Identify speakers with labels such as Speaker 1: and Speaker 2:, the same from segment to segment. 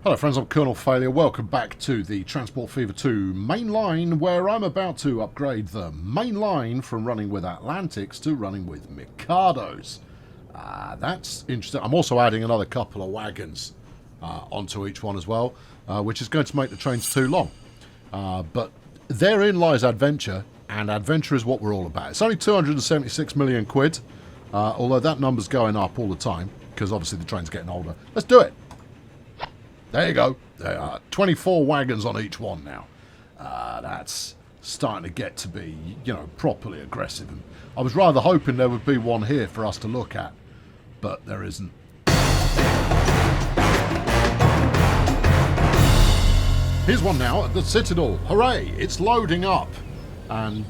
Speaker 1: Hello friends, I'm Colonel Failure. Welcome back to the Transport Fever 2 Mainline, where I'm about to upgrade the Mainline from running with Atlantics to running with Mikados. That's interesting. I'm also adding another couple of wagons onto each one as well, which is going to make the trains too long. But therein lies adventure, and adventure is what we're all about. It's only 276 million quid, although that number's going up all the time, because obviously the train's getting older. Let's do it! There you go. There are 24 wagons on each one now. That's starting to get to be, you know, properly aggressive. And I was rather hoping there would be one here for us to look at, but there isn't. Here's one now at the Citadel. Hooray! It's loading up. And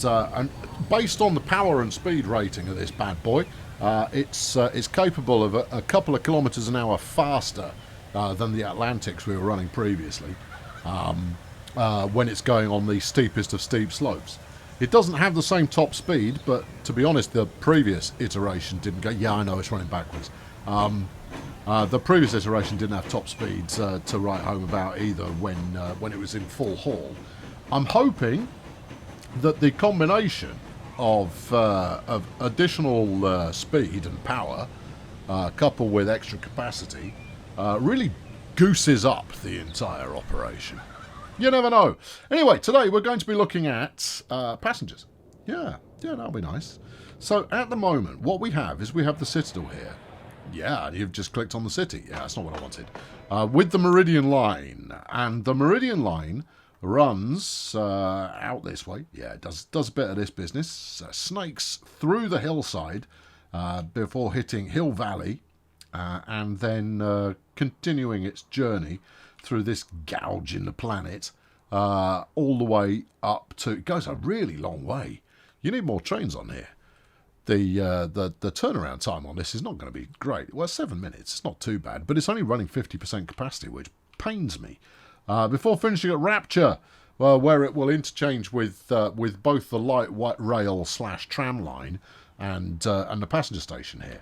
Speaker 1: based on the power and speed rating of this bad boy, it's capable of a couple of kilometres an hour faster than the Atlantics we were running previously, when it's going on the steepest of steep slopes. It doesn't have the same top speed, but to be honest, the previous iteration didn't go... Yeah, I know, it's running backwards. The previous iteration didn't have top speeds to write home about either when it was in full haul. I'm hoping that the combination of additional speed and power, coupled with extra capacity, really gooses up the entire operation. You never know. Anyway, today we're going to be looking at passengers. Yeah, that'll be nice. So at the moment, what we have is we have the Citadel here. Yeah, you've just clicked on the city. Yeah, that's not what I wanted. With the Meridian Line. And the Meridian Line runs out this way. Yeah, it does a bit of this business. Snakes through the hillside before hitting Hill Valley. And then continuing its journey through this gouge in the planet, all the way up to... It goes a really long way. You need more trains on here. The turnaround time on this is not going to be great. Well, 7 minutes. It's not too bad, but it's only running 50% capacity, which pains me. Before finishing at Rapture, where it will interchange with both the light rail / tram line and the passenger station here.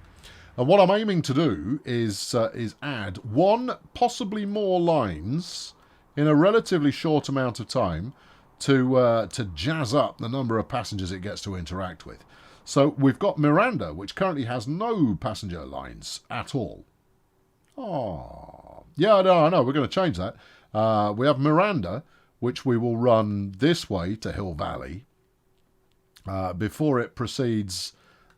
Speaker 1: And what I'm aiming to do is add one, possibly more lines in a relatively short amount of time to jazz up the number of passengers it gets to interact with. So we've got Miranda, which currently has no passenger lines at all. Oh, yeah, no, I know. We're going to change that. We have Miranda, which we will run this way to Hill Valley before it proceeds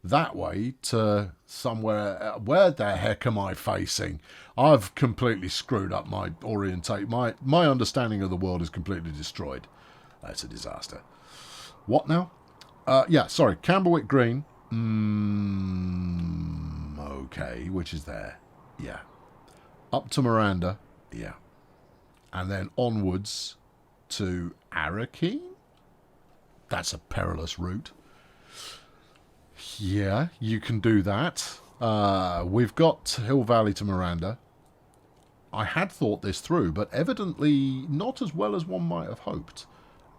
Speaker 1: that way to somewhere... Where the heck am I facing? I've completely screwed up my orientate. My understanding of the world is completely destroyed. That's a disaster. What now? Yeah, sorry. Camberwick Green. Okay, which is there. Yeah. Up to Miranda. Yeah. And then onwards to Arakeen? That's a perilous route. Yeah, you can do that. We've got Hill Valley to Miranda. I had thought this through, but evidently not as well as one might have hoped.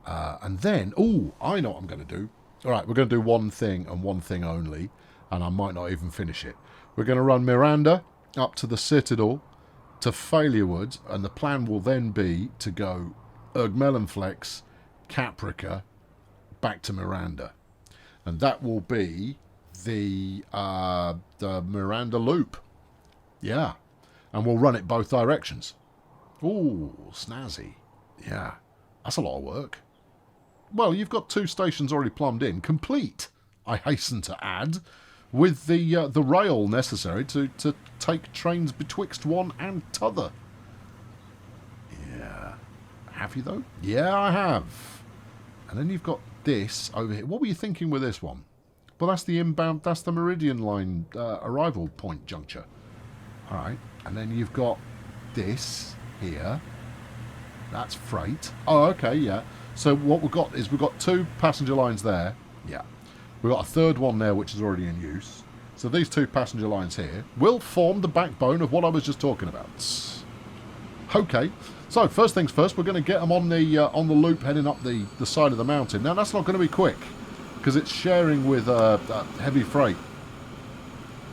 Speaker 1: And then, I know what I'm going to do. All right, we're going to do one thing and one thing only, and I might not even finish it. We're going to run Miranda up to the Citadel to Failurewood, and the plan will then be to go Ergmellenflex, Caprica, back to Miranda. And that will be the Miranda Loop. Yeah. And we'll run it both directions. Ooh, snazzy. Yeah. That's a lot of work. Well, you've got 2 stations already plumbed in. Complete, I hasten to add, with the rail necessary to take trains betwixt one and t'other. Yeah. Have you, though? Yeah, I have. And then you've got this over here. What were you thinking with this one? Well, that's the inbound, that's the Meridian Line arrival point juncture. All right. And then you've got this here. That's freight. Oh, okay, yeah. So what we've got is we've got 2 passenger lines there. Yeah. We've got a third one there, which is already in use. So these 2 passenger lines here will form the backbone of what I was just talking about. Okay. So first things first, we're going to get them on the loop heading up the side of the mountain. Now that's not going to be quick because it's sharing with heavy freight.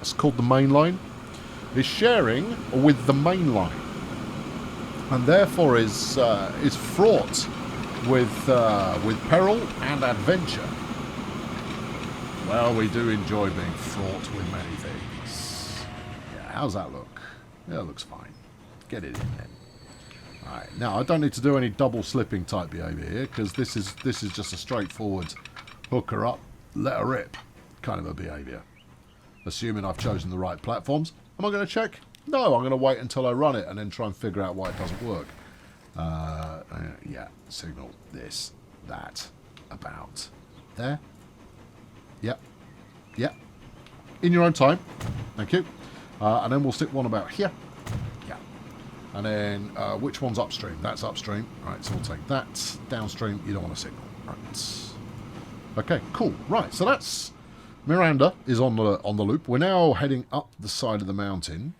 Speaker 1: It's called the Mainline. It's sharing with the Mainline. and therefore is fraught with peril and adventure. Well, we do enjoy being fraught with many things. Yeah, how's that look? Yeah, it looks fine. Get it in then. Alright, now I don't need to do any double slipping type behaviour here, because this is just a straightforward hook her up, let her rip kind of a behaviour. Assuming I've chosen the right platforms. Am I going to check? No, I'm going to wait until I run it and then try and figure out why it doesn't work. Yeah, signal this, that, about. There. Yep. Yep. In your own time. Thank you. And then we'll stick one about here. Yeah. And then, which one's upstream? That's upstream. Right, so we'll take that. Downstream, you don't want a signal. Right. Okay, cool. Right, so that's... Miranda is on the loop. We're now heading up the side of the mountain.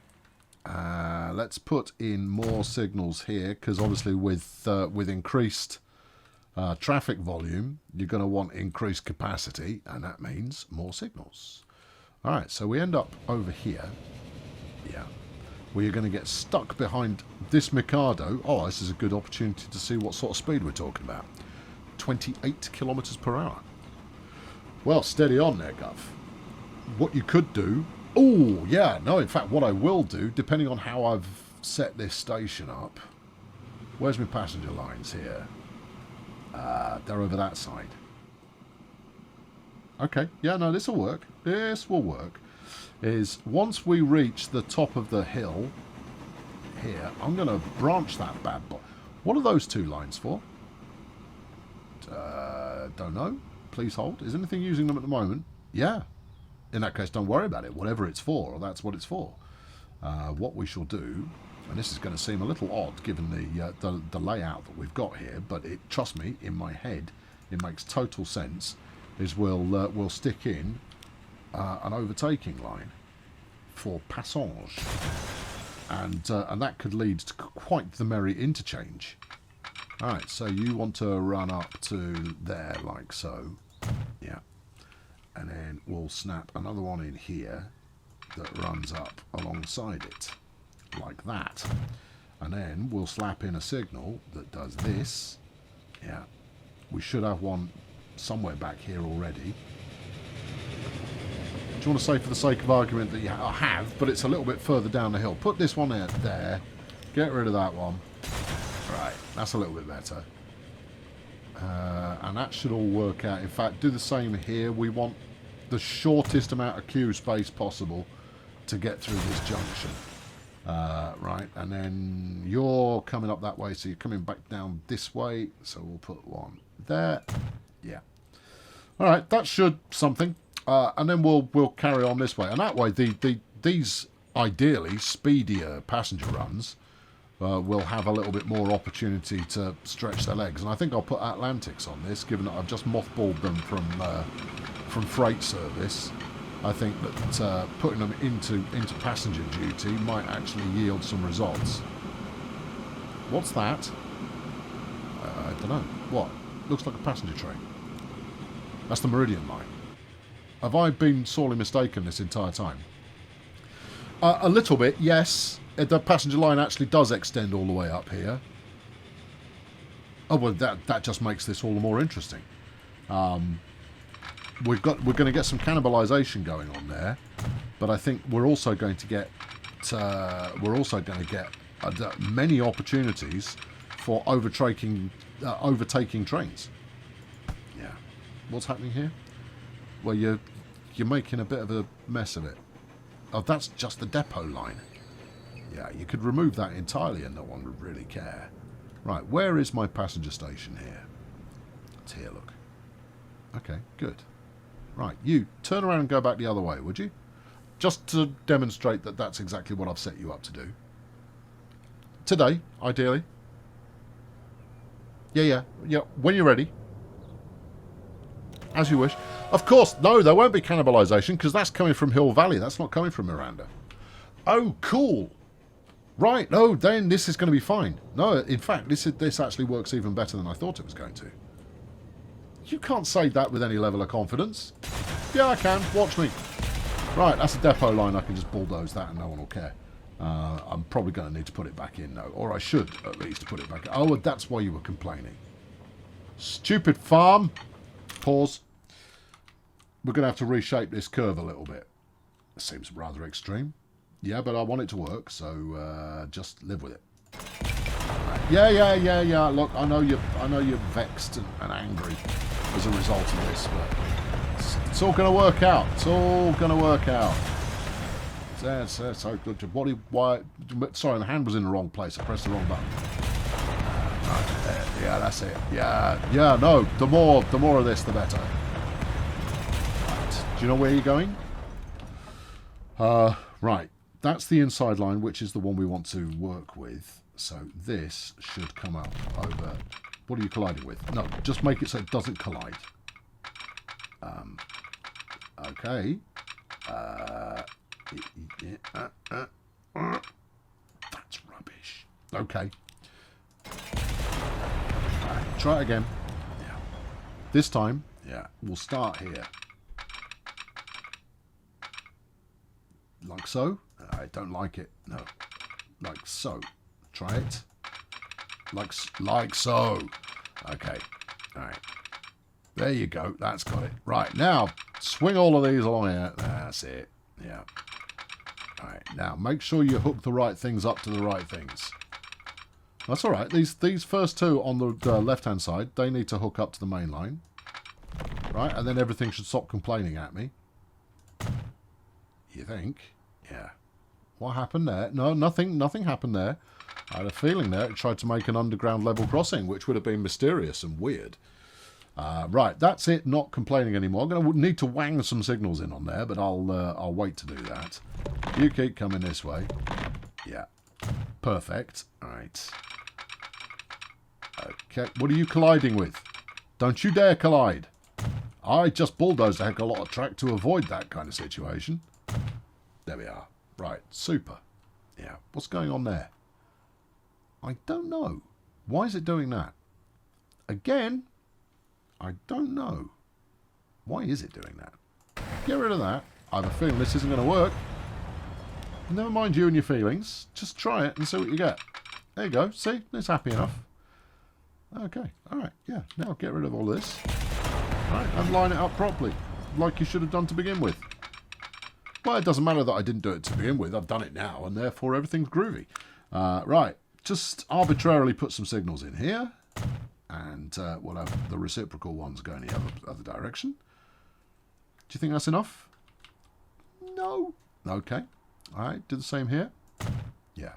Speaker 1: Let's put in more signals here, because obviously with increased traffic volume, you're going to want increased capacity, and that means more signals. All right, so we end up over here. Yeah, where you're going to get stuck behind this Mikado. Oh, this is a good opportunity to see what sort of speed we're talking about. 28 kilometers per hour. Well, steady on there, Gov. What you could do... Oh, yeah, no, in fact, what I will do, depending on how I've set this station up... Where's my passenger lines here? They're over that side. Okay, yeah, no, this will work. This will work. Is once we reach the top of the hill here, I'm going to branch that bad boy. What are those two lines for? Don't know. Please hold. Is anything using them at the moment? Yeah. In that case, don't worry about it. Whatever it's for, that's what it's for. What we shall do, and this is going to seem a little odd given the layout that we've got here, but trust me, in my head, it makes total sense. Is we'll stick in an overtaking line for passage, and that could lead to quite the merry interchange. All right, so you want to run up to there like so. Yeah, and then we'll snap another one in here that runs up alongside it like that, and then we'll slap in a signal that does this. Yeah, we should have one somewhere back here already. Do you want to say for the sake of argument that you have, but it's a little bit further down the hill? Put this one out there, get rid of that one. Right, that's a little bit better. And that should all work out. In fact, do the same here. We want the shortest amount of queue space possible to get through this junction. Right, and then you're coming up that way, so you're coming back down this way. So we'll put one there. Yeah. All right, that should something. And then we'll carry on this way. And that way, these ideally speedier passenger runs will have a little bit more opportunity to stretch their legs. And I think I'll put Atlantics on this, given that I've just mothballed them from freight service. I think that putting them into passenger duty might actually yield some results. What's that? I don't know. What? Looks like a passenger train. That's the Meridian line. Have I been sorely mistaken this entire time? A little bit, yes. The passenger line actually does extend all the way up here. Oh, well, that just makes this all the more interesting. We're going to get some cannibalization going on there, but I think we're also going to get many opportunities for overtaking trains. Yeah. What's happening here? Well, you're making a bit of a mess of it. Oh, that's just the depot line. Yeah, you could remove that entirely and no one would really care. Right, where is my passenger station here? It's here, look. Okay, good. Right, you turn around and go back the other way, would you? Just to demonstrate that that's exactly what I've set you up to do. Today, ideally. Yeah, when you're ready. As you wish. Of course, no, there won't be cannibalization because that's coming from Hill Valley. That's not coming from Miranda. Oh, cool. Right, no, then this is going to be fine. No, in fact, this actually works even better than I thought it was going to. You can't say that with any level of confidence. Yeah, I can. Watch me. Right, that's a depot line. I can just bulldoze that and no one will care. I'm probably going to need to put it back in, though. Or I should, at least, put it back in. Oh, well, that's why you were complaining. Stupid farm. Pause. We're going to have to reshape this curve a little bit. It seems rather extreme. Yeah, but I want it to work, so just live with it. Right. Yeah. Look, I know you're vexed and angry as a result of this, but it's all going to work out. It's all going to work out. That's so good. Why? Sorry, the hand was in the wrong place. I pressed the wrong button. Right there. Yeah, that's it. Yeah. No, the more of this, the better. Right. Do you know where you're going? Right. That's the inside line, which is the one we want to work with. So this should come up over... What are you colliding with? No, just make it so it doesn't collide. Okay. That's rubbish. Okay. Right, try it again. Yeah. This time, yeah, we'll start here. Like so. I don't like it. No. Like so. Try it. Like so. Okay. All right. There you go. That's got it. Right. Now, swing all of these along here. That's it. Yeah. All right. Now, make sure you hook the right things up to the right things. That's all right. These first two on the left-hand side, they need to hook up to the main line. Right? And then everything should stop complaining at me. You think? Yeah. What happened there? No, nothing happened there. I had a feeling there it tried to make an underground level crossing, which would have been mysterious and weird. Right, that's it. Not complaining anymore. I'm going to need to wang some signals in on there, but I'll wait to do that. You keep coming this way. Yeah. Perfect. All right. Okay. What are you colliding with? Don't you dare collide. I just bulldozed a heck of a lot of track to avoid that kind of situation. There we are. Right, super. Yeah, what's going on there? I don't know. Why is it doing that? Again, I don't know. Why is it doing that? Get rid of that. I have a feeling this isn't going to work. Never mind you and your feelings. Just try it and see what you get. There you go. See? It's happy enough. Okay. All right. Yeah. Now get rid of all this. All right. And line it up properly. Like you should have done to begin with. Well, it doesn't matter that I didn't do it to begin with. I've done it now, and therefore everything's groovy. Right, just arbitrarily put some signals in here, and we'll have the reciprocal ones going the other direction. Do you think that's enough? No. Okay. All right, do the same here. Yeah.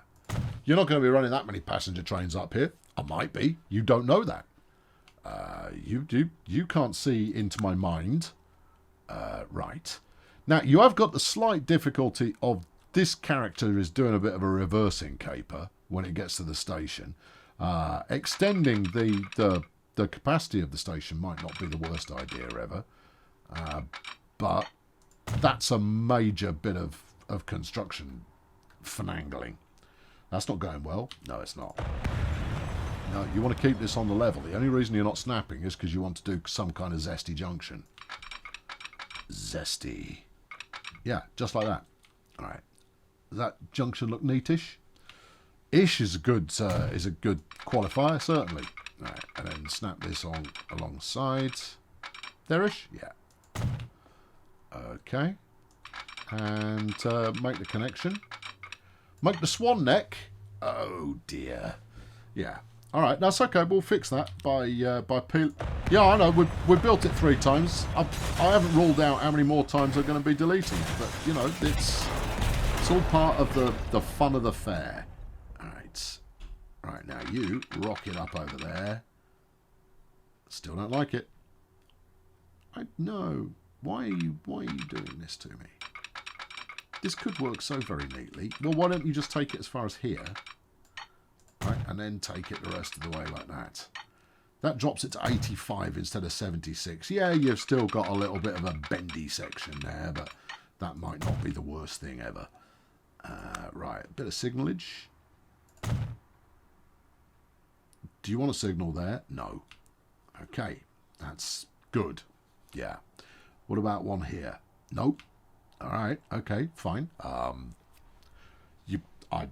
Speaker 1: You're not going to be running that many passenger trains up here. I might be. You don't know that. You can't see into my mind. Right. Now, you have got the slight difficulty of this character is doing a bit of a reversing caper when it gets to the station. Extending the capacity of the station might not be the worst idea ever. But that's a major bit of construction finagling. That's not going well. No, it's not. No, you want to keep this on the level. The only reason you're not snapping is because you want to do some kind of zesty junction. Zesty. Yeah, just like that. All right. Does that junction look neatish? Ish is a good qualifier, certainly. All right, and then snap this on alongside. There-ish? Yeah. Okay. And make the connection. Make the swan neck. Oh dear. Yeah. All right, that's okay. We'll fix that by peel. Yeah, I know. We built it 3 times. I haven't ruled out how many more times they're going to be deleted, but you know, it's all part of the fun of the fair. All right. Right now, you rock it up over there. Still don't like it. No. Why are you doing this to me? This could work so very neatly. Well, why don't you just take it as far as here? Right, and then take it the rest of the way like that. That drops it to 85 instead of 76. Yeah, you've still got a little bit of a bendy section there, but that might not be the worst thing ever. Right, a bit of signalage. Do you want a signal there? No. Okay, that's good. Yeah. What about one here? Nope. All right, okay, fine. I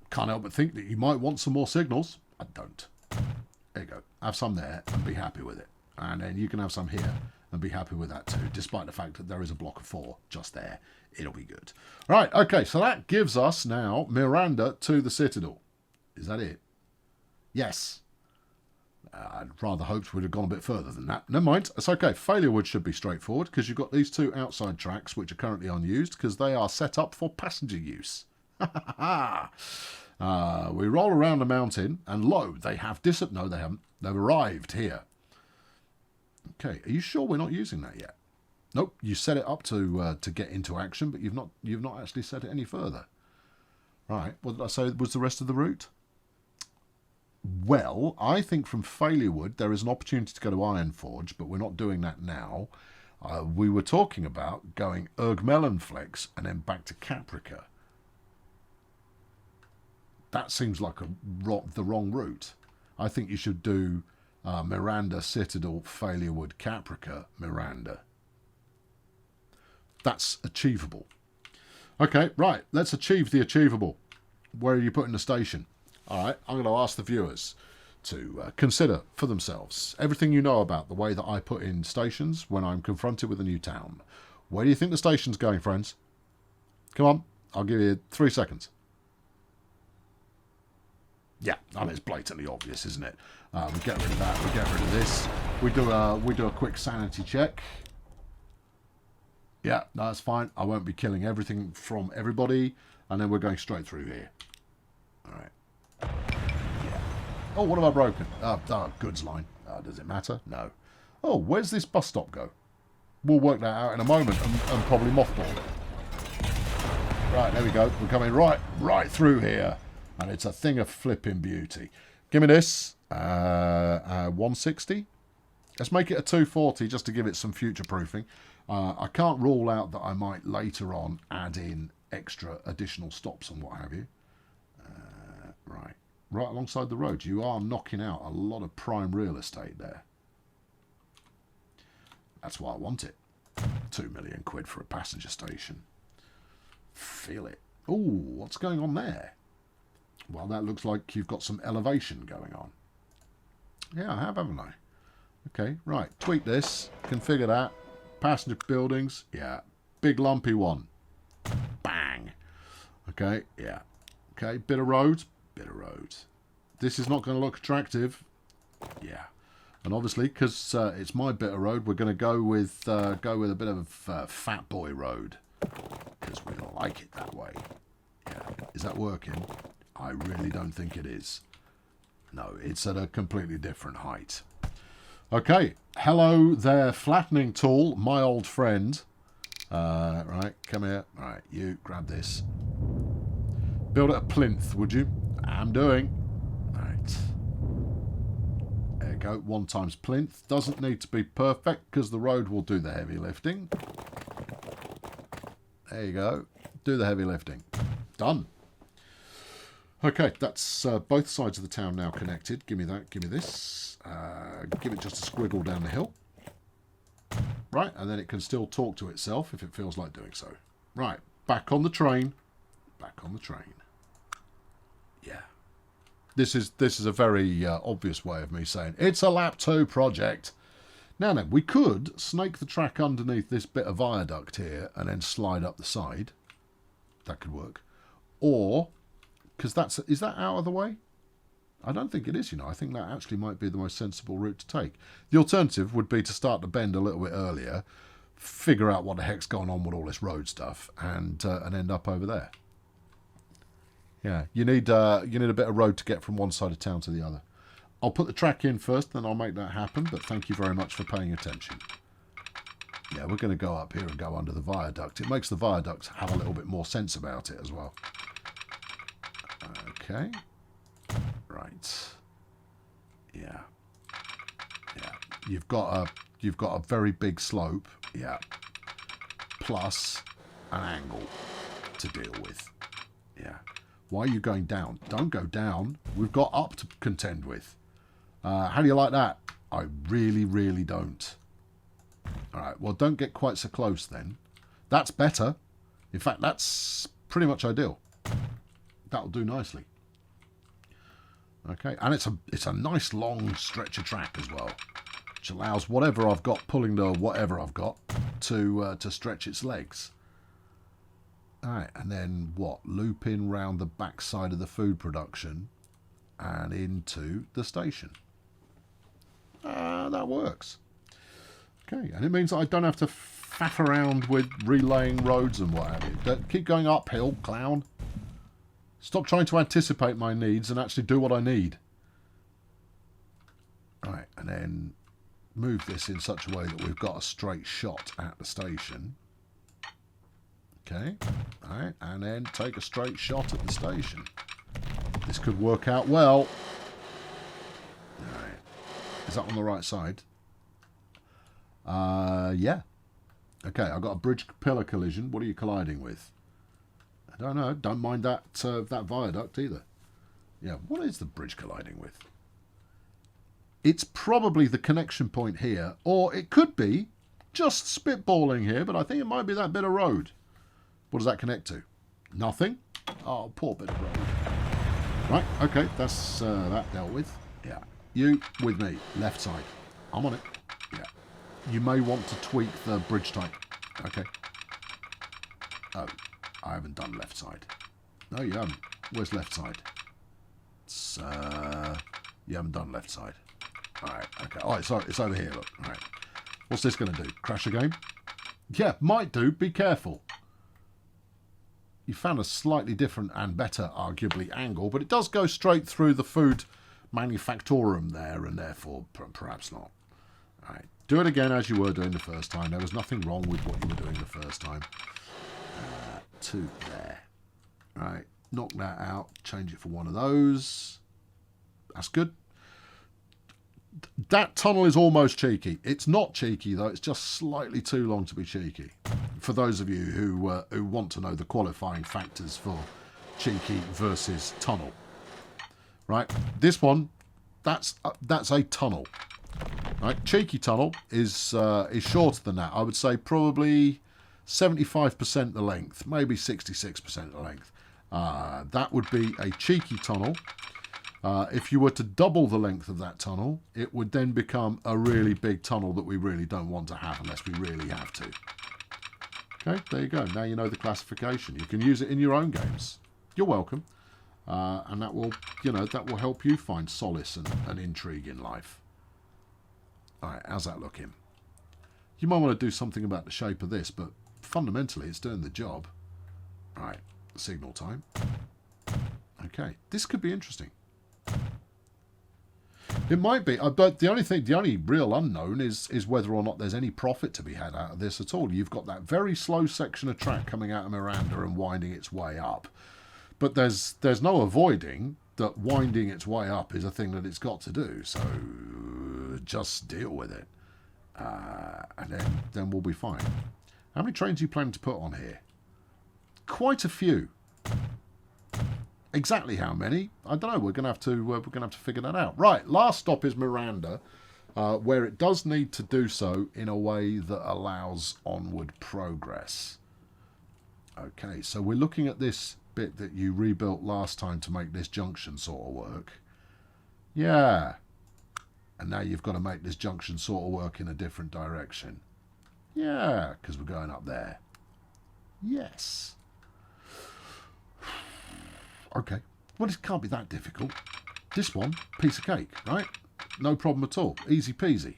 Speaker 1: can't help but think that you might want some more signals. I don't. There you go. Have some there and be happy with it. And then you can have some here and be happy with that too, despite the fact that there is a block of 4 just there. It'll be good. Right, okay, so that gives us now Miranda to the Citadel. Is that it? Yes. I'd rather hoped we'd have gone a bit further than that. Never mind, it's okay. Failurewood should be straightforward because you've got these 2 outside tracks which are currently unused because they are set up for passenger use. We roll around the mountain and lo, they have no, they haven't. They've arrived here. Okay, are you sure we're not using that yet? Nope, you set it up to get into action, but you've not actually set it any further. Right, what did I say was the rest of the route? Well, I think from Failurewood there is an opportunity to go to Ironforge, but we're not doing that now. We were talking about going Ergmellenflex and then back to Caprica. That seems like the wrong route. I think you should do Miranda, Citadel, Failurewood, Caprica, Miranda. That's achievable. Okay, right, let's achieve the achievable. Where are you putting the station? All right, I'm going to ask the viewers to consider for themselves everything you know about the way that I put in stations when I'm confronted with a new town. Where do you think the station's going, friends? Come on, I'll give you 3 seconds. Yeah, I mean, it's blatantly obvious, isn't it? We get rid of that, we get rid of this. We do a quick sanity check. Yeah, no, that's fine. I won't be killing everything from everybody. And then we're going straight through here. All right. Yeah. Oh, what have I broken? Goods line. Does it matter? No. Oh, where's this bus stop go? We'll work that out in a moment and probably mothball it. Right, there we go. We're coming right through here. And it's a thing of flipping beauty. Give me this. 160. Let's make it a 240 just to give it some future proofing. I can't rule out that I might later on add in extra additional stops and what have you. Right alongside the road. You are knocking out a lot of prime real estate there. That's why I want it. 2 million quid for a passenger station. Feel it. Ooh, what's going on there? Well, that looks like you've got some elevation going on. Yeah, I have, haven't I? Okay, right. Tweak this. Configure that. Passenger buildings. Yeah. Big lumpy one. Bang. Okay, yeah. Okay, bit of road. Bit of road. This is not going to look attractive. Yeah. And obviously, because it's my bit of road, we're going to go with a bit of fat boy road. Because we like it that way. Yeah. Is that working? I really don't think it is. No, it's at a completely different height. Okay, hello there, flattening tool, my old friend. Right, come here. Right, you grab this. Build it a plinth, would you? I'm doing. Right. There you go, 1 times plinth. Doesn't need to be perfect because the road will do the heavy lifting. There you go. Do the heavy lifting. Done. Okay, that's both sides of the town now connected. Give me that, give me this. Give it just a squiggle down the hill. Right, and then it can still talk to itself if it feels like doing so. Right, back on the train. Back on the train. Yeah. This is a very obvious way of me saying, it's a lap 2 project. Now then, we could snake the track underneath this bit of viaduct here and then slide up the side. That could work. Or... because is that out of the way? I don't think it is, you know. I think that actually might be the most sensible route to take. The alternative would be to start the bend a little bit earlier, figure out what the heck's going on with all this road stuff, and end up over there. Yeah, you need a bit of road to get from one side of town to the other. I'll put the track in first, then I'll make that happen, but thank you very much for paying attention. Yeah, we're going to go up here and go under the viaduct. It makes the viaduct have a little bit more sense about it as well. Okay. Right. Yeah. Yeah. You've got a very big slope. Yeah. Plus an angle to deal with. Yeah. Why are you going down? Don't go down. We've got up to contend with. How do you like that? I really, really don't. All right. Well, don't get quite so close then. That's better. In fact, that's pretty much ideal. That'll do nicely. Okay, and it's a nice long stretch of track as well, which allows whatever I've got pulling the whatever I've got to stretch its legs. All right, and then what? Loop in round the back side of the food production and into the station. That works. Okay, and it means I don't have to faff around with relaying roads and what have you. Don't keep going uphill, clown. Stop trying to anticipate my needs and actually do what I need. Right, and then move this in such a way that we've got a straight shot at the station. Okay, all right, and then take a straight shot at the station. This could work out well. All right, is that on the right side? Yeah. Okay, I've got a bridge pillar collision. What are you colliding with? I don't know. Don't mind that that viaduct either. Yeah, what is the bridge colliding with? It's probably the connection point here, or it could be just spitballing here, but I think it might be that bit of road. What does that connect to? Nothing? Oh, poor bit of road. Right, okay, that's that dealt with. Yeah, you with me, left side. I'm on it. Yeah. You may want to tweak the bridge type. Okay. Oh, I haven't done left side. No, you haven't. Where's left side? It's, you haven't done left side. Alright, okay. Alright, sorry, it's over here, look. Alright. What's this going to do? Crash a game? Yeah, might do. Be careful. You found a slightly different and better, arguably, angle, but it does go straight through the food manufactorum there, and therefore, perhaps not. Alright. Do it again as you were doing the first time. There was nothing wrong with what you were doing the first time. To there. Right, knock that out. Change it for one of those. That's good. That tunnel is almost cheeky. It's not cheeky though. It's just slightly too long to be cheeky. For those of you who want to know the qualifying factors for cheeky versus tunnel. Right, this one, that's a tunnel. Right, cheeky tunnel is shorter than that. I would say probably 75% the length, maybe 66% the length. That would be a cheeky tunnel. If you were to double the length of that tunnel, it would then become a really big tunnel that we really don't want to have unless we really have to. Okay, there you go. Now you know the classification. You can use it in your own games. You're welcome. And that will, that will help you find solace and intrigue in life. All right, how's that looking? You might want to do something about the shape of this, but fundamentally it's doing the job. All right, signal time. Okay, this could be interesting. It might be, but the only real unknown is whether or not there's any profit to be had out of this at all. You've got that very slow section of track coming out of Miranda and winding its way up, but there's no avoiding that winding its way up is a thing that it's got to do. So just deal with it, and then we'll be fine. How many trains are you planning to put on here? Quite a few. Exactly how many? I don't know. We're gonna have to figure that out. Right. Last stop is Miranda, where it does need to do so in a way that allows onward progress. Okay. So we're looking at this bit that you rebuilt last time to make this junction sort of work. Yeah. And now you've got to make this junction sort of work in a different direction. Yeah, because we're going up there. Yes. Okay. Well, it can't be that difficult. This one, piece of cake, right? No problem at all. Easy peasy.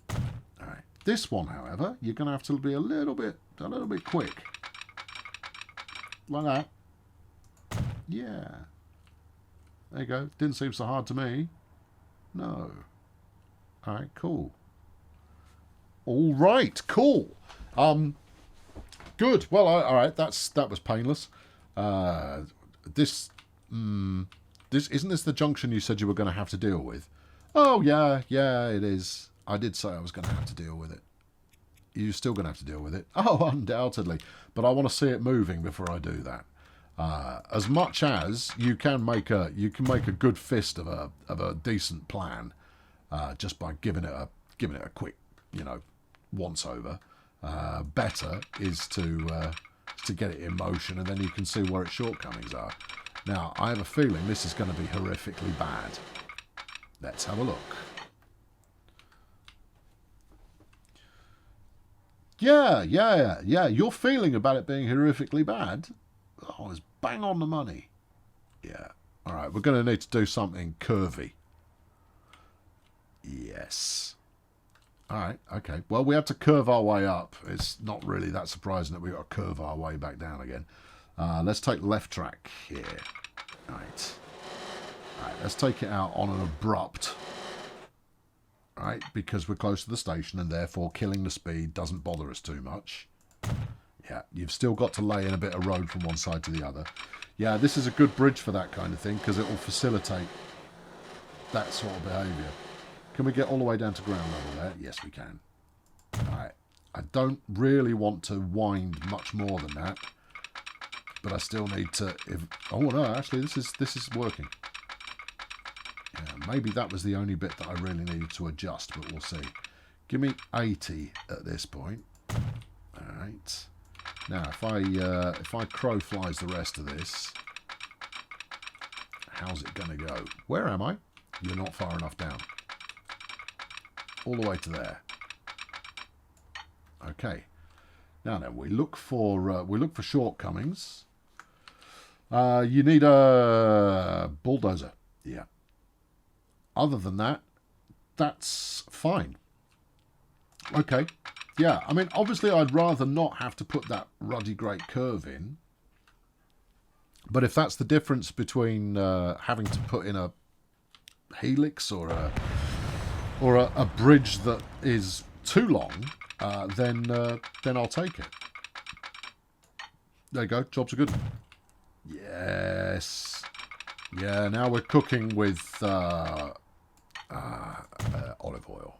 Speaker 1: All right. This one, however, you're going to have to be a little bit quick. Like that. Yeah. There you go. Didn't seem so hard to me. No. All right, cool. All right, cool. Good. Well, all right. That was painless. This isn't this the junction you said you were going to have to deal with? Oh yeah, it is. I did say I was going to have to deal with it. You're still going to have to deal with it. Oh, undoubtedly. But I want to see it moving before I do that. As much as you can make a good fist of a decent plan, just by giving it a quick, once over. Better is to get it in motion, and then you can see where its shortcomings are. Now, I have a feeling this is going to be horrifically bad. Let's have a look. Yeah. Your feeling about it being horrifically bad, oh, it's bang on the money. Yeah. All right, we're going to need to do something curvy. Yes. All right, okay. Well, we have to curve our way up. It's not really that surprising that we've got to curve our way back down again. Let's take left track here. Right. All right, let's take it out on an abrupt. Right, because we're close to the station and therefore killing the speed doesn't bother us too much. Yeah, you've still got to lay in a bit of road from one side to the other. Yeah, this is a good bridge for that kind of thing because it will facilitate that sort of behaviour. Can we get all the way down to ground level there? Yes, we can. Alright. I don't really want to wind much more than that. But I still need to... Oh, no, actually, this is working. Yeah, maybe that was the only bit that I really needed to adjust, but we'll see. Give me 80 at this point. Alright. Now, if I crow flies the rest of this, how's it going to go? Where am I? You're not far enough down. All the way to there. Okay. Now then, we look for shortcomings. You need a bulldozer. Yeah. Other than that, that's fine. Okay. Yeah, I mean, obviously I'd rather not have to put that ruddy great curve in. But if that's the difference between having to put in a helix or a bridge that is too long, then I'll take it. There you go. Jobs are good. Yes. Yeah. Now we're cooking with olive oil.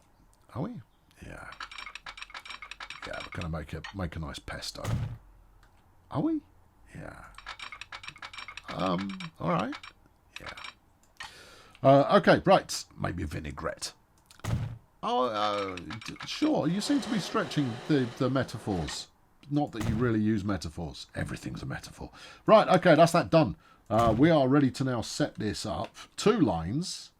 Speaker 1: Are we? Yeah. Yeah. We're gonna make a nice pesto. Are we? Yeah. All right. Yeah. Okay. Right. Maybe a vinaigrette. Oh, sure. You seem to be stretching the metaphors. Not that you really use metaphors. Everything's a metaphor. Right, okay, that's that done. We are ready to now set this up. 2 lines.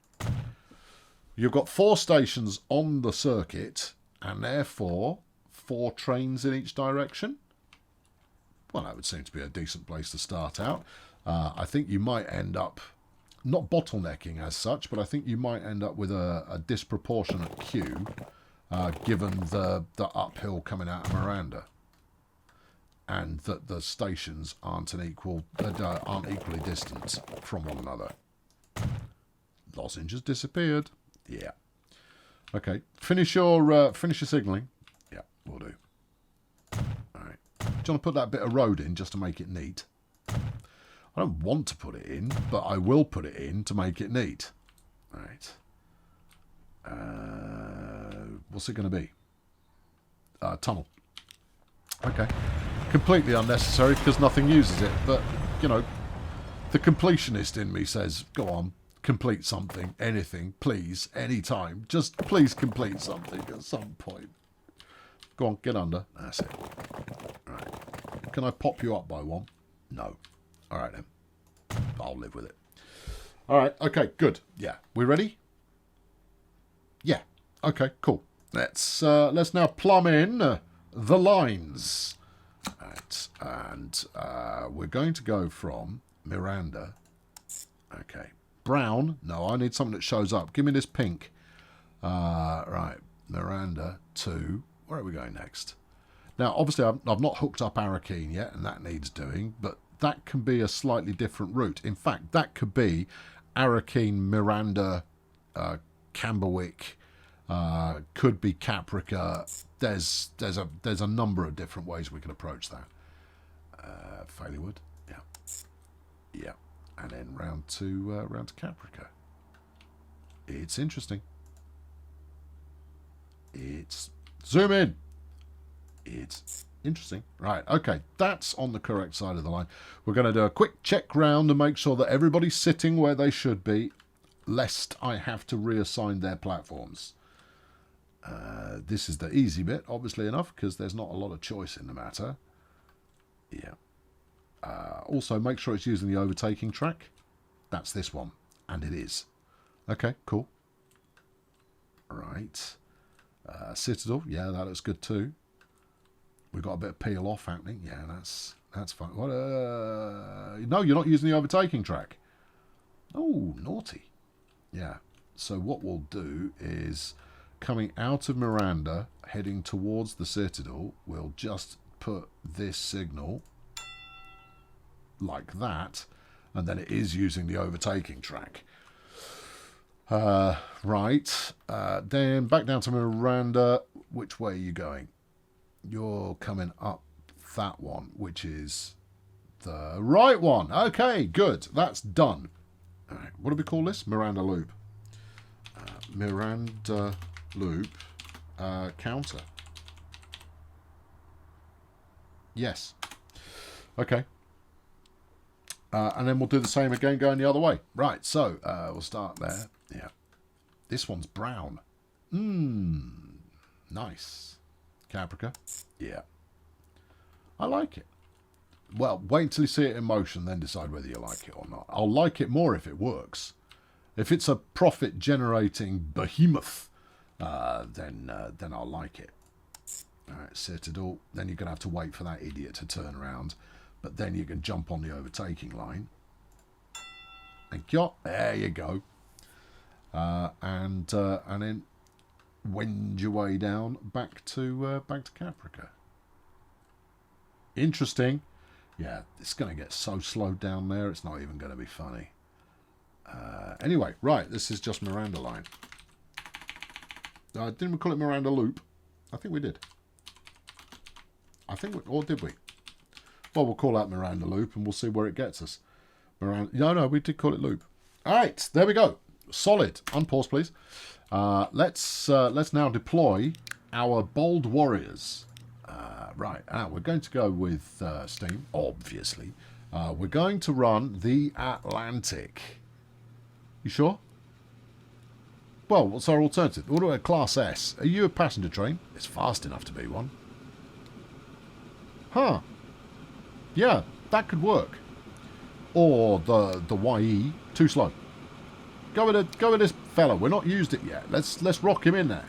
Speaker 1: You've got 4 stations on the circuit, and therefore 4 trains in each direction. Well, that would seem to be a decent place to start out. I think you might end up... not bottlenecking as such, but I think you might end up with a disproportionate queue, given the uphill coming out of Miranda, and that the stations aren't equally distant from one another. Lozenges disappeared. Yeah. Okay. Finish your signalling. Yeah, we'll do. All right. Do you want to put that bit of road in just to make it neat? I don't want to put it in, but I will put it in to make it neat. Right. What's it going to be? Tunnel. Okay. Completely unnecessary because nothing uses it. But, you know, the completionist in me says, go on, complete something, anything, please, anytime. Just please complete something at some point. Go on, get under. That's it. Right. Can I pop you up by 1? No. All right, then. I'll live with it. All right. Okay, good. Yeah. We ready? Yeah. Okay, cool. Let's now plumb in the lines. All right. And we're going to go from Miranda. Okay. Brown. No, I need something that shows up. Give me this pink. Right. Miranda to... where are we going next? Now, obviously, I've not hooked up Arakeen yet, and that needs doing, but that can be a slightly different route. In fact, that could be Arakeen, Miranda, Camberwick, could be Caprica. There's a number of different ways we can approach that. Failurwood, yeah, yeah, and then round to Caprica. It's interesting. It's zoom in. It's interesting. Right, okay, that's on the correct side of the line. We're going to do a quick check round and make sure that everybody's sitting where they should be, lest I have to reassign their platforms. This is the easy bit, obviously enough, because there's not a lot of choice in the matter. Yeah. Also, make sure it's using the overtaking track. That's this one. And it is. Okay, cool. Right. Citadel. Yeah, that looks good too. We've got a bit of peel off happening. Yeah, that's fine. What? No, you're not using the overtaking track. Oh, naughty. Yeah. So what we'll do is, coming out of Miranda, heading towards the Citadel, we'll just put this signal like that, and then it is using the overtaking track. Right. Then back down to Miranda. Which way are you going? You're coming up that one, which is the right one. Okay, good. That's done. All right. What do we call this? Miranda Loop. Miranda Loop counter. Yes. Okay. And then we'll do the same again going the other way. Right, so we'll start there. Yeah. This one's brown. Nice. Caprica. Yeah. I like it. Well, wait until you see it in motion, then decide whether you like it or not. I'll like it more if it works. If it's a profit-generating behemoth, then I'll like it. All right, Citadel. Then you're going to have to wait for that idiot to turn around. But then you can jump on the overtaking line. Thank you. There you go. And then wend your way down back to Caprica. Interesting. Yeah, it's going to get so slowed down there, it's not even going to be funny. Anyway, right, this is just Miranda line. Didn't we call it Miranda Loop? I think we did. Or did we? Well, we'll call that Miranda Loop and we'll see where it gets us. No, we did call it Loop. All right, there we go. Solid. Unpause, please. Let's now deploy our bold warriors. Right, now we're going to go with steam, obviously. We're going to run the Atlantic. You sure? Well, what's our alternative? What about Class S? Are you a passenger train? It's fast enough to be one. Huh. Yeah, that could work. Or the YE, too slow. Go with this fella. We're not used it yet. Let's rock him in there.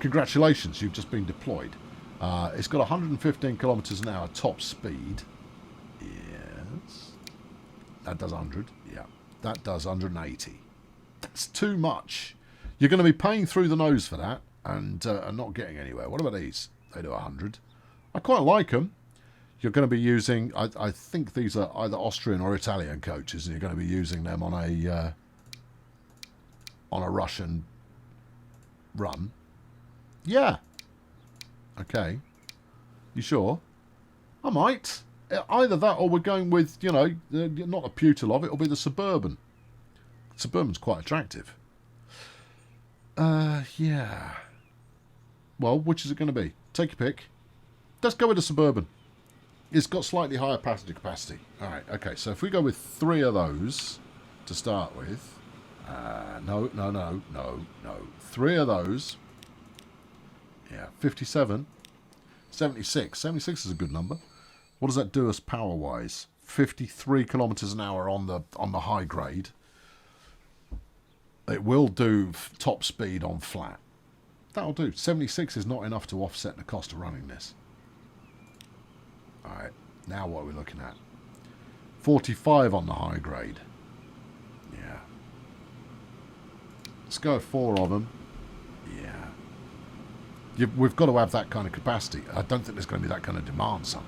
Speaker 1: Congratulations, you've just been deployed. It's got 115 kilometers an hour top speed. Yes. That does 100. Yeah. That does 180. That's too much. You're going to be paying through the nose for that and not getting anywhere. What about these? They do 100. I quite like them. You're going to be using, I think these are either Austrian or Italian coaches, and you're going to be using them on a Russian run. Yeah. Okay. You sure? I might. Either that or we're going with, not the Putilov, it'll be the Suburban. Suburban's quite attractive. Yeah. Well, which is it going to be? Take your pick. Let's go with the Suburban. It's got slightly higher passenger capacity. Alright, okay, so if we go with 3 of those to start with. No. 3 of those. Yeah, 57. 76. 76 is a good number. What does that do us power-wise? 53 kilometers an hour on the high grade. It will do top speed on flat. That'll do. 76 is not enough to offset the cost of running this. Alright, now what are we looking at? 45 on the high grade. Yeah. Let's go 4 of them. Yeah. We've got to have that kind of capacity. I don't think there's going to be that kind of demand, son.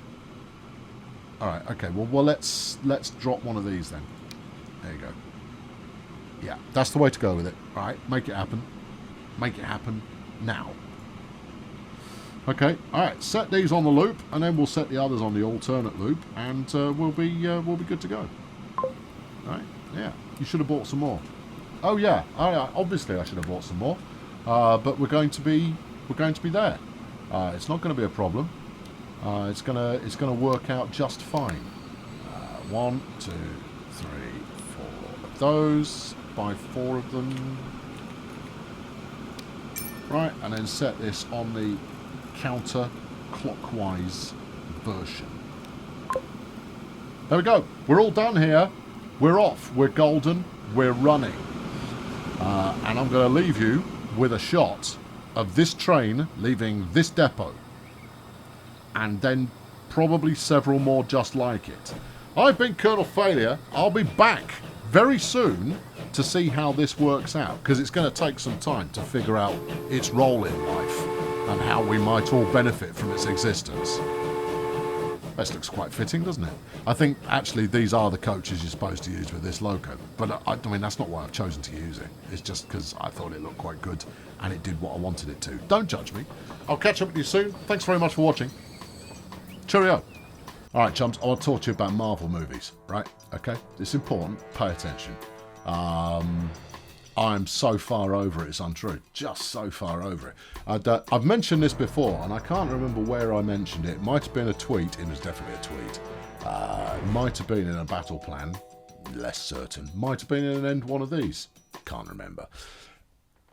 Speaker 1: Alright, okay, well let's drop one of these then. There you go. Yeah, that's the way to go with it. Alright, make it happen. Make it happen now. Okay, alright, set these on the loop, and then we'll set the others on the alternate loop, and we'll be good to go. Alright, yeah. You should have bought some more. Oh yeah, obviously I should have bought some more. But we're going to be there. It's not going to be a problem. It's gonna work out just fine. 1, 2, 3, 4 of those. Buy 4 of them. Right, and then set this on the counter-clockwise version. There we go. We're all done here. We're off. We're golden. We're running. And I'm going to leave you with a shot of this train leaving this depot. And then probably several more just like it. I've been Colonel Failure. I'll be back very soon to see how this works out, because it's going to take some time to figure out its role in life and how we might all benefit from its existence. This looks quite fitting, doesn't it? I think actually these are the coaches you're supposed to use with this logo, but I mean that's not why I've chosen to use it. It's just because I thought it looked quite good and it did what I wanted it to. Don't judge me. I'll catch up with you soon. Thanks very much for watching. Cheerio. Alright chums, I want to talk to you about Marvel movies, right? Okay? It's important. Pay attention. I'm so far over it, it's untrue. Just so far over it. I've mentioned this before, and I can't remember where I mentioned it. It might have been a tweet. It was definitely a tweet. It might have been in a battle plan. Less certain. Might have been in an end one of these. Can't remember.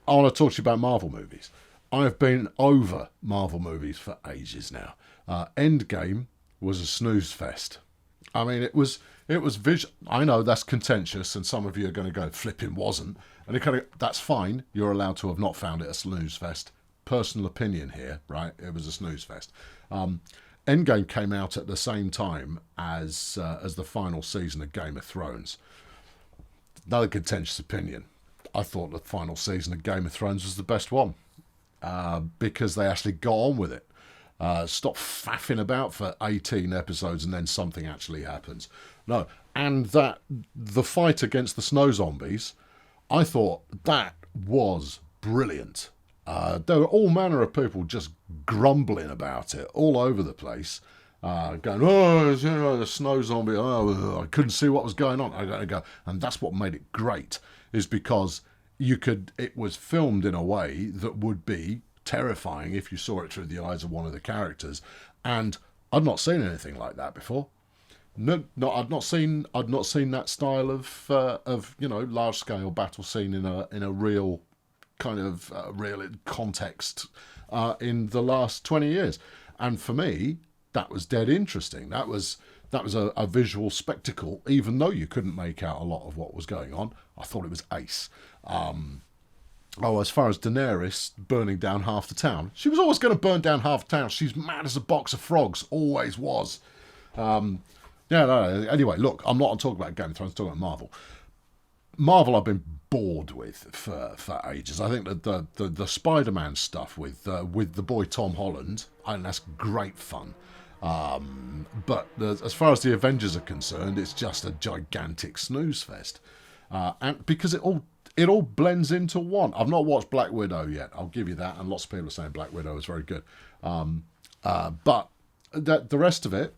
Speaker 1: I want to talk to you about Marvel movies. I've been over Marvel movies for ages now. Endgame was a snooze fest. I mean, it was visual. I know that's contentious, and some of you are going to go, flipping wasn't. And it kind of, that's fine. You're allowed to have not found it a snooze fest. Personal opinion here, right? It was a snooze fest. Endgame came out at the same time as the final season of Game of Thrones. Another contentious opinion. I thought the final season of Game of Thrones was the best one because they actually got on with it. Stop faffing about for 18 episodes and then something actually happens. No, and that the fight against the snow zombies, I thought that was brilliant. There were all manner of people just grumbling about it all over the place, going, oh, you know, the snow zombie, oh, I couldn't see what was going on. I gotta go. And that's what made it great, is because it was filmed in a way that would be terrifying if you saw it through the eyes of one of the characters, and I'd not seen anything like that before. No, I'd not seen that style of large scale battle scene in a real kind of real context in the last 20 years, and for me that was dead interesting. That was a visual spectacle, even though you couldn't make out a lot of what was going on. I thought it was ace. As far as Daenerys burning down half the town, she was always going to burn down half the town. She's mad as a box of frogs, always was. Anyway, look, I'm not talking about Game of Thrones, I'm talking about Marvel. Marvel I've been bored with for ages. I think that the Spider-Man stuff with the boy Tom Holland, I think that's great fun. But as far as the Avengers are concerned, it's just a gigantic snooze fest. And because it all blends into one. I've not watched Black Widow yet, I'll give you that, and lots of people are saying Black Widow is very good. But the rest of it,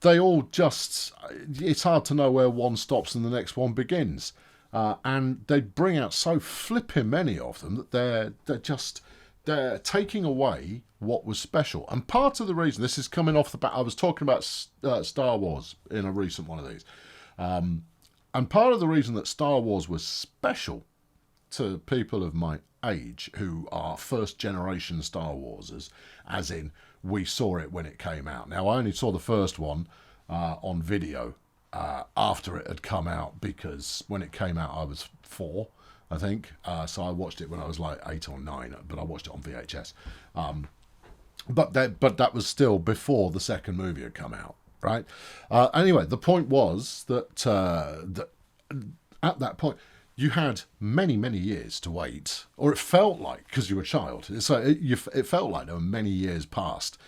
Speaker 1: they all just, it's hard to know where one stops and the next one begins. And they bring out so flipping many of them that they're taking away what was special. And part of the reason, this is coming off the back, I was talking about Star Wars in a recent one of these. And part of the reason that Star Wars was special to people of my age who are first generation Star Warsers, as in we saw it when it came out. Now, I only saw the first one on video after it had come out, because when it came out I was 4, I think. So I watched it when I was like 8 or 9, but I watched it on VHS. But that was still before the second movie had come out. Right. Anyway, the point was that at that point you had many, many years to wait, or it felt like, because you were a child. So it felt like there were many years passed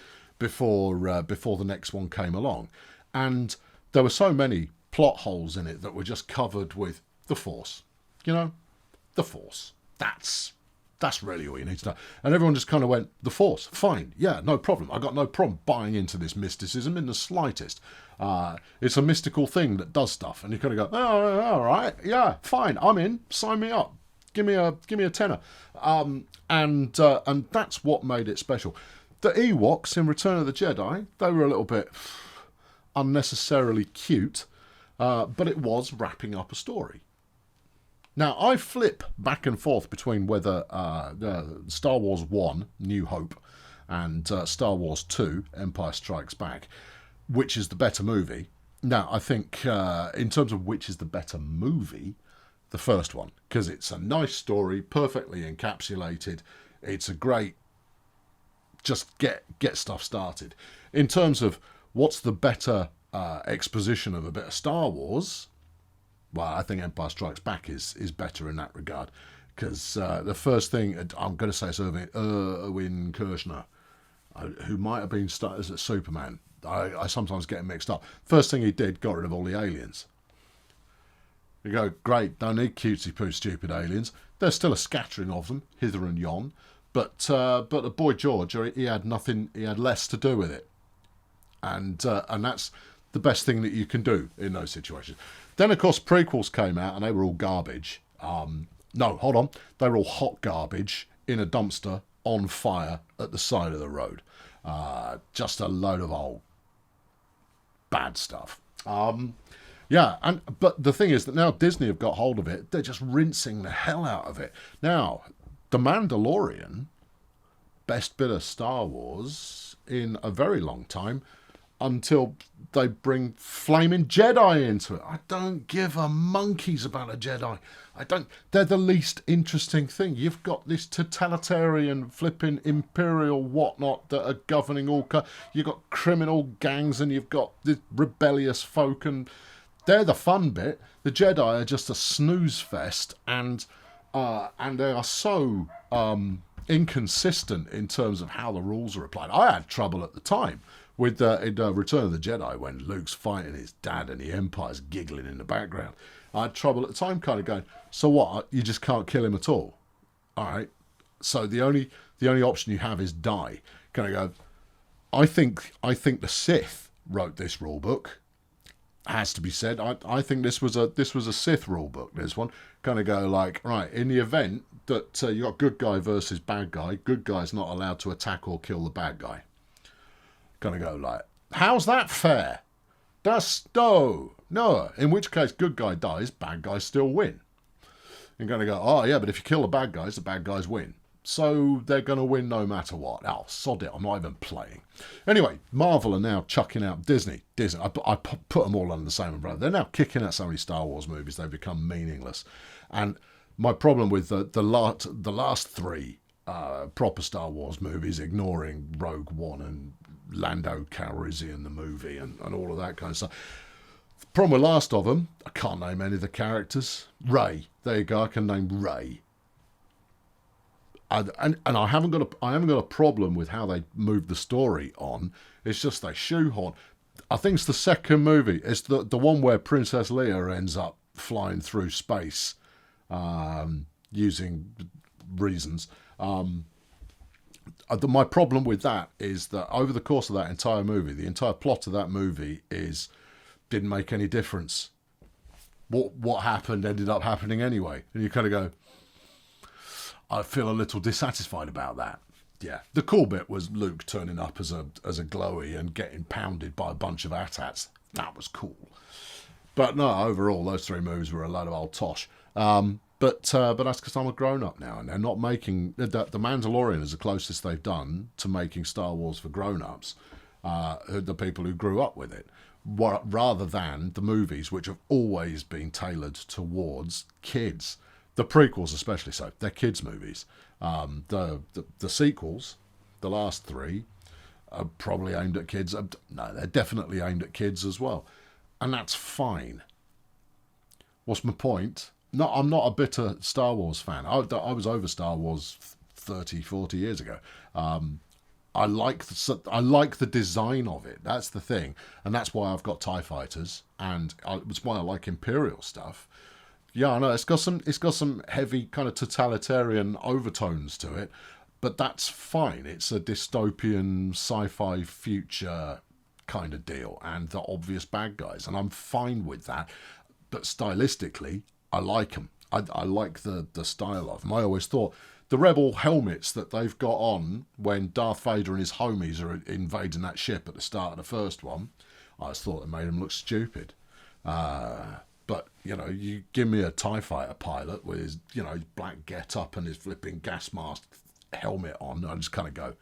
Speaker 1: before the next one came along, and there were so many plot holes in it that were just covered with the Force. You know, the Force. That's really all you need to know. And everyone just kind of went, the Force, fine, yeah, no problem. I got no problem buying into this mysticism in the slightest. It's a mystical thing that does stuff. And you kind of go, oh, all right, yeah, fine, I'm in, sign me up. Give me a tenner. And that's what made it special. The Ewoks in Return of the Jedi, they were a little bit unnecessarily cute, but it was wrapping up a story. Now, I flip back and forth between whether Star Wars 1, New Hope, and Star Wars 2, Empire Strikes Back. which is the better movie. Now, I think in terms of which is the better movie, the first one, because it's a nice story, perfectly encapsulated. It's a great, just get stuff started. In terms of what's the better exposition of a bit of Star Wars, well, I think Empire Strikes Back is better in that regard, because the first thing, I'm going to say it's Erwin Kershner, who might have been started as a Superman. I sometimes get him mixed up. First thing he did, got rid of all the aliens. You go, great, don't need cutesy-poo stupid aliens. There's still a scattering of them, hither and yon. But the boy George, he had nothing, he had less to do with it. And that's the best thing that you can do in those situations. Then, of course, prequels came out and they were all garbage. No, hold on. They were all hot garbage in a dumpster on fire at the side of the road. Just a load of old bad stuff. But the thing is that now Disney have got hold of it. They're just rinsing the hell out of it. Now, The Mandalorian, best bit of Star Wars in a very long time, until they bring flaming Jedi into it. I don't give a monkeys about a Jedi. They're the least interesting thing. You've got this totalitarian flipping imperial whatnot that are governing all. You've got criminal gangs and you've got the rebellious folk, and they're the fun bit. The Jedi are just a snooze fest, and they are so inconsistent in terms of how the rules are applied. I had trouble at the time with in Return of the Jedi when Luke's fighting his dad and the Empire's giggling in the background. I had trouble at the time kind of going, so what, you just can't kill him at all? All right. So the only option you have is die. Kind of go, I think the Sith wrote this rule book. Has to be said. I think this was a Sith rule book, this one. Kind of go like, right, in the event that you got good guy versus bad guy, good guy's not allowed to attack or kill the bad guy. Kind of go like, how's that fair? That's no. In which case, good guy dies, bad guys still win. You're going to go, oh yeah, but if you kill the bad guys win. So they're going to win no matter what. Oh, sod it, I'm not even playing. Anyway, Marvel are now chucking out Disney. I put them all under the same umbrella. They're now kicking out so many Star Wars movies, they've become meaningless. And my problem with the last three proper Star Wars movies, ignoring Rogue One and Lando Calrissian, the movie, and all of that kind of stuff. The problem with last of them, I can't name any of the characters. Rey, there you go, I can name Rey. And I haven't got a problem with how they moved the story on. It's just they shoehorn. I think it's the second movie. It's the one where Princess Leia ends up flying through space, using reasons. My problem with that is that over the course of that entire movie, the entire plot of that movie didn't make any difference. What happened ended up happening anyway, and you kind of go, I feel a little dissatisfied about that. Yeah, the cool bit was Luke turning up as a glowy and getting pounded by a bunch of AT-ATs. That was cool. But no, overall, those three movies were a load of old tosh. But that's because I'm a grown-up now, and they're not making... The Mandalorian is the closest they've done to making Star Wars for grown-ups, the people who grew up with it, rather than the movies, which have always been tailored towards kids. The prequels especially so. They're kids' movies. The sequels, the last three, are probably aimed at kids. No, they're definitely aimed at kids as well. And that's fine. What's my point? No, I'm not a bitter Star Wars fan. I was over Star Wars 30, 40 years ago. I like the design of it. That's the thing. And that's why I've got TIE fighters. And it's why I like Imperial stuff. Yeah, I know it's got some heavy kind of totalitarian overtones to it, but that's fine. It's a dystopian sci-fi future kind of deal, and the obvious bad guys, and I'm fine with that. But stylistically, I like them. I like the style of them. I always thought the rebel helmets that they've got on when Darth Vader and his homies are invading that ship at the start of the first one, I just thought it made them look stupid. But, you give me a TIE fighter pilot with his, his black get-up and his flipping gas mask helmet on, I just kind of go,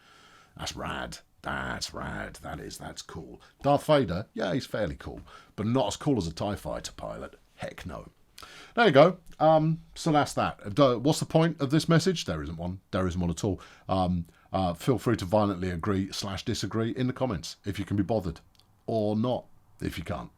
Speaker 1: that's rad. That's rad. That's cool. Darth Vader, yeah, he's fairly cool, but not as cool as a TIE fighter pilot. Heck no. There you go. So that's that. What's the point of this message? There isn't one. There isn't one at all. Feel free to violently agree/disagree in the comments if you can be bothered, or not if you can't.